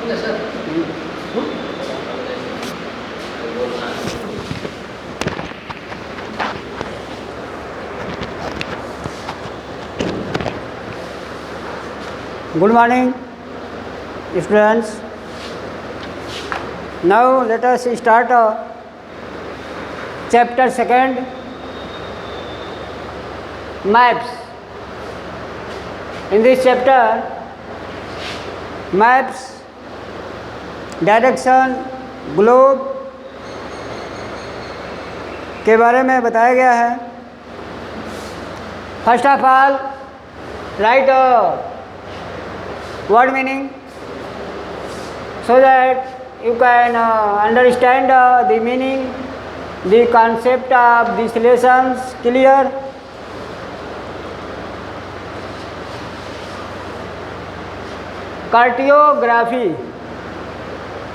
Good morning, students. Now let us start chapter 2, maps. In this chapter, maps, direction, globe के बारे में बताया गया है. First of all, right word meaning so that you can understand the meaning, the concept of these lessons clear.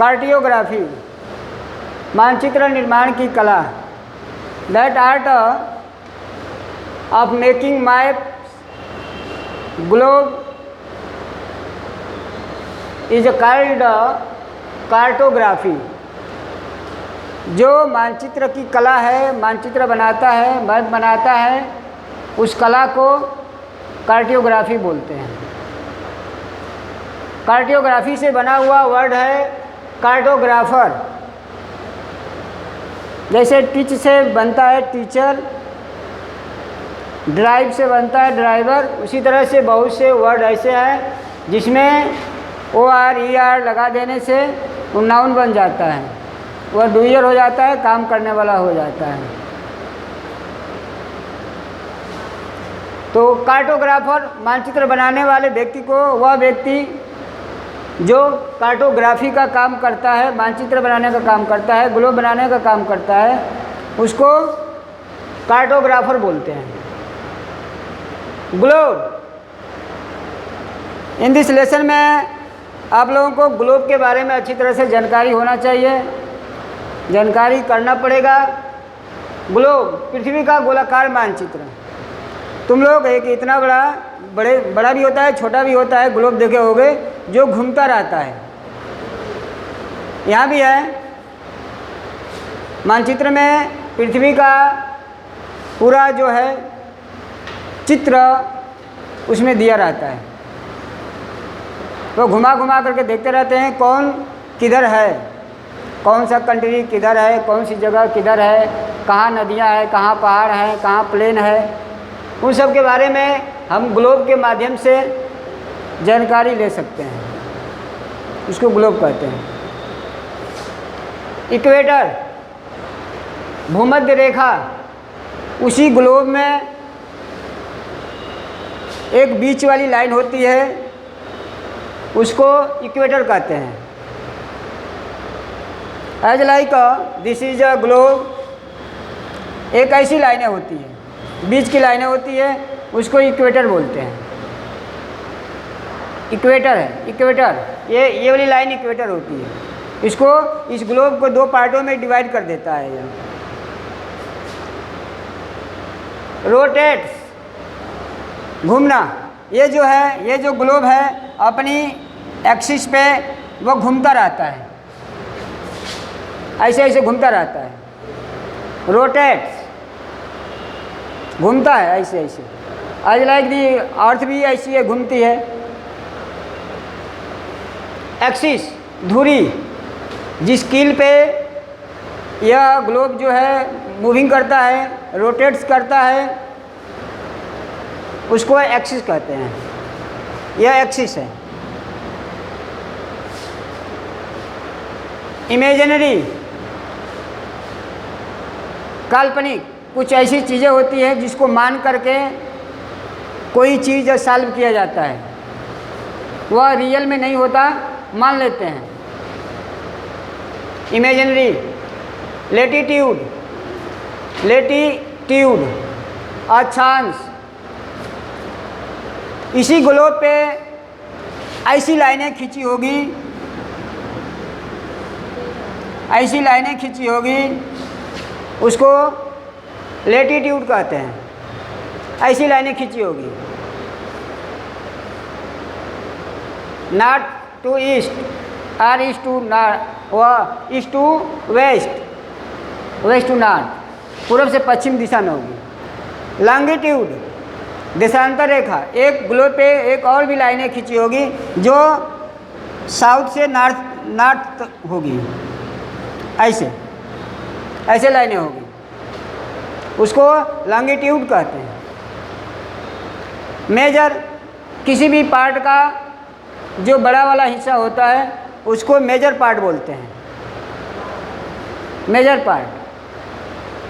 कार्टियोग्राफी मानचित्र निर्माण की कला. That art of making maps, globe is called cartography. जो मानचित्र की कला है, मानचित्र बनाता है, मैप बनाता है, उस कला को कार्टियोग्राफी बोलते हैं. कार्टियोग्राफी से बना हुआ वर्ड है कार्टोग्राफर. जैसे टीच से बनता है टीचर, ड्राइव से बनता है ड्राइवर, उसी तरह से बहुत से वर्ड ऐसे हैं जिसमें OR लगा देने से वो नाउन बन जाता है, वह डूयर हो जाता है, काम करने वाला हो जाता है. तो कार्टोग्राफर मानचित्र बनाने वाले व्यक्ति को, वह व्यक्ति जो कार्टोग्राफी का काम करता है, मानचित्र बनाने का काम करता है, ग्लोब बनाने का काम करता है, उसको कार्टोग्राफर बोलते हैं. ग्लोब. इन दिस लेसन में आप लोगों को ग्लोब के बारे में अच्छी तरह से जानकारी होना चाहिए, जानकारी करना पड़ेगा. ग्लोब पृथ्वी का गोलाकार मानचित्र. तुम लोग एक इतना बड़ा भी होता है, छोटा भी होता है, ग्लोब देखे होगे जो घूमता रहता है. यहाँ भी है मानचित्र में पृथ्वी का पूरा जो है चित्र उसमें दिया रहता है. तो घुमा घुमा करके देखते रहते हैं कौन किधर है, कौन सा कंट्री किधर है, कौन सी जगह किधर है, कहाँ नदियाँ हैं, कहाँ पहाड़ हैं, कहाँ प्लेन है. उन सब के बारे में हम ग्लोब के माध्यम से जानकारी ले सकते हैं. उसको ग्लोब कहते हैं. इक्वेटर, भूमध्य रेखा, उसी ग्लोब में एक बीच वाली लाइन होती है, उसको इक्वेटर कहते हैं. As like this is a globe. एक ऐसी लाइनें होती हैं, बीच की लाइनें होती है, उसको इक्वेटर बोलते हैं. इक्वेटर है, इक्वेटर, ये वाली लाइन इक्वेटर होती है. इसको, इस ग्लोब को दो पार्टों में डिवाइड कर देता है. यह रोटेट्स, घूमना. ये जो है, ये जो ग्लोब है अपनी एक्सिस पे वो घूमता रहता है, ऐसे ऐसे घूमता रहता है. रोटेट्स, घूमता है ऐसे ऐसे. आज लाइक दी अर्थ भी ऐसी है, घूमती है. एक्सिस, धुरी, जिस कील पे यह ग्लोब जो है मूविंग करता है, रोटेट्स करता है, उसको एक्सिस कहते हैं. यह एक्सिस है. इमेजिनरी, काल्पनिक, कुछ ऐसी चीज़ें होती हैं जिसको मान करके कोई चीज़ सॉल्व किया जाता है, वह रियल में नहीं होता, मान लेते हैं. इमेजिनरी. लेटीट्यूड, लेटीट्यूड, अक्षांश. इसी ग्लोब पे ऐसी लाइनें खींची होगी, ऐसी लाइनें खींची होगी, उसको लेटीट्यूड कहते हैं. ऐसी लाइनें खींची होगी. Not to east, or east to north, वह east to west, west to north, पूर्व से पश्चिम दिशा में होगी। लॉन्गिट्यूड, देशांतर रेखा, एक ग्लोब पे एक और भी लाइनें खींची होगी जो साउथ से नॉर्थ होगी, ऐसे ऐसे लाइनें होगी, उसको लॉन्गिट्यूड कहते हैं। मेजर, किसी भी पार्ट का जो बड़ा वाला हिस्सा होता है उसको मेजर पार्ट बोलते हैं, मेजर पार्ट।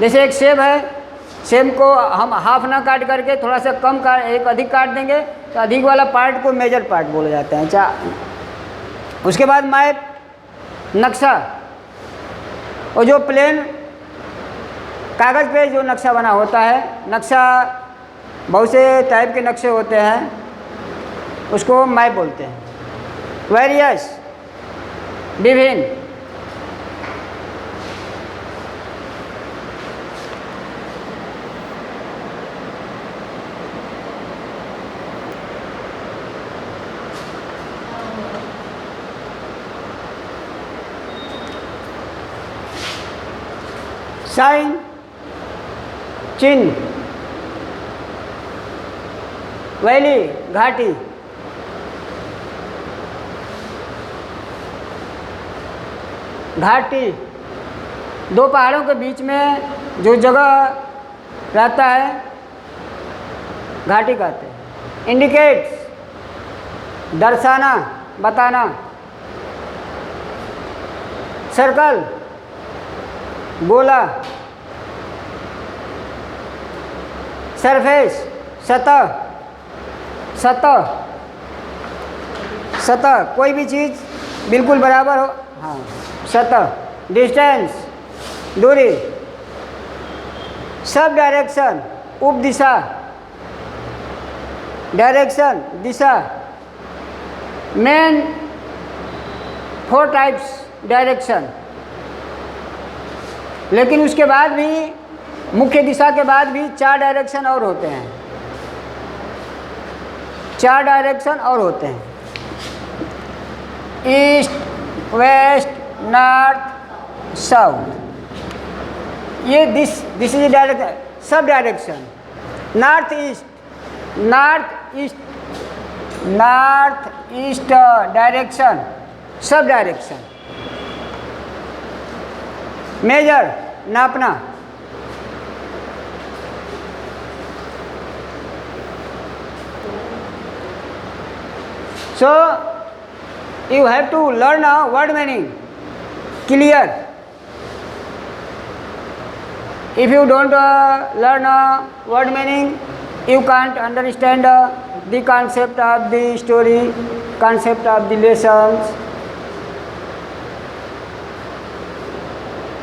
जैसे एक सेब है, सेब को हम हाफ ना काट करके थोड़ा सा कम काट, एक अधिक काट देंगे तो अधिक वाला पार्ट को मेजर पार्ट बोला जाता है। अच्छा, उसके बाद मैप, नक्शा, और जो प्लेन कागज़ पे जो नक्शा बना होता है, नक्शा बहुत से टाइप के नक्शे होते हैं, उसको मैप बोलते हैं। वेरियस, विभिन्न, साइन, चिन्ह, वैली, घाटी, घाटी, दो पहाड़ों के बीच में जो जगह रहता है घाटी कहते हैं। इंडिकेट्स, दर्शाना, बताना। सर्कल, गोला। सरफेस, सतह, सतह, सतह, कोई भी चीज़ बिल्कुल बराबर हो, हाँ, सतह। डिस्टेंस, दूरी। सब डायरेक्शन, उप दिशा, डायरेक्शन, दिशा। मेन 4 टाइप्स डायरेक्शन, लेकिन उसके बाद भी मुख्य दिशा के बाद भी 4 डायरेक्शन और होते हैं, 4 डायरेक्शन और होते हैं। East, west, north, south. ये दिस इज डायरेक्शन, सब direction. North east, north east, north east direction, सब डायरेक्शन। मेजर, नापना। So you have to learn a word meaning clear. If you don't learn a word meaning, you can't understand the concept of the story, concept of the lessons.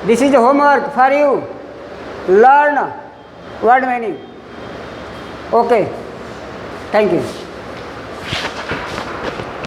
This is homework for you. Learn word meaning. Okay. Thank you.